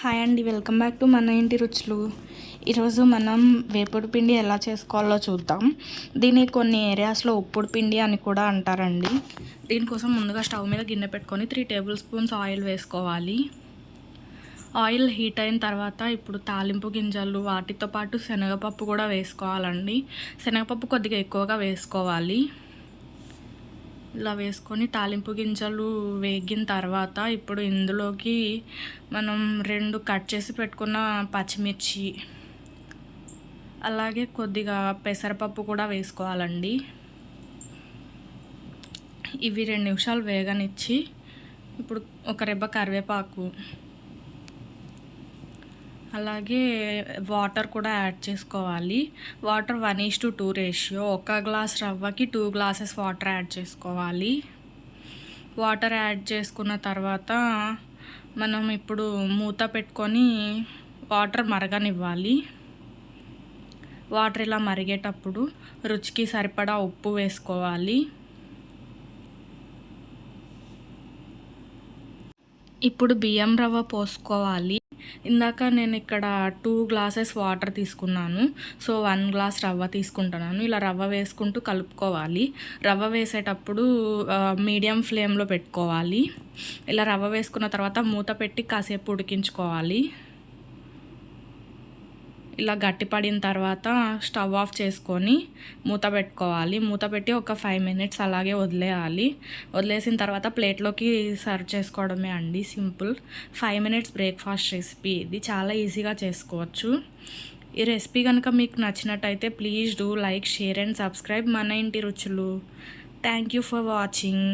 Hi అండి, welcome back to మన ఇంటి రుచులు. ఈరోజు మనం వేపుడు పిండి ఎలా చేసుకోవాలో చూద్దాం. దీన్ని కొన్ని ఏరియాస్లో ఉప్పుడు పిండి అని కూడా అంటారండి. దీనికోసం ముందుగా స్టవ్ మీద గిన్నె పెట్టుకొని 3 టేబుల్ స్పూన్స్ ఆయిల్ వేసుకోవాలి. ఆయిల్ హీట్ అయిన తర్వాత ఇప్పుడు తాలింపు గింజలు వాటితో పాటు శనగపప్పు కూడా వేసుకోవాలండి. శనగపప్పు కొద్దిగా ఎక్కువగా వేసుకోవాలి. ఇలా వేసుకొని తాలింపు గింజలు వేగిన తర్వాత ఇప్పుడు ఇందులోకి మనం 2 కట్ చేసి పెట్టుకున్న పచ్చిమిర్చి, అలాగే కొద్దిగా పెసరపప్పు కూడా వేసుకోవాలండి. ఇవి 2 నిమిషాలు వేగనిచ్చి ఇప్పుడు ఒక రెబ్బ కరివేపాకు, అలాగే వాటర్ కూడా యాడ్ చేసుకోవాలి. Water 1:2 ratio. 1 గ్లాస్ రవ్వకి 2 గ్లాసెస్ వాటర్ యాడ్ చేసుకోవాలి. వాటర్ యాడ్ చేసుకున్న తర్వాత మనం ఇప్పుడు మూత పెట్టుకొని వాటర్ మరగనివ్వాలి. వాటర్ ఇలా మరిగేటప్పుడు రుచికి సరిపడా ఉప్పు వేసుకోవాలి. ఇప్పుడు బియ్యం రవ్వ పోసుకోవాలి. ఇందాక నేను ఇక్కడ 2 గ్లాసెస్ వాటర్ తీసుకున్నాను, సో 1 గ్లాస్ రవ్వ తీసుకుంటున్నాను. ఇలా రవ్వ వేసుకుంటూ కలుపుకోవాలి. రవ్వ వేసేటప్పుడు మీడియం ఫ్లేమ్లో పెట్టుకోవాలి. ఇలా రవ్వ వేసుకున్న తర్వాత మూత పెట్టి కాసేపు ఉడికించుకోవాలి. ఇలా గట్టిపడిన తర్వాత స్టవ్ ఆఫ్ చేసుకొని మూత పెట్టుకోవాలి. మూత పెట్టి ఒక 5 మినిట్స్ అలాగే వదిలేయాలి. వదిలేసిన తర్వాత ప్లేట్లోకి సర్వ్ చేసుకోవడమే అండి, సింపుల్ 5 మినిట్స్ బ్రేక్ఫాస్ట్ రెసిపీ. ఇది చాలా ఈజీగా చేసుకోవచ్చు. ఈ రెసిపీ కనుక మీకు నచ్చినట్టయితే please do like, share and subscribe మన ఇంటి రుచులు. Thank you for watching.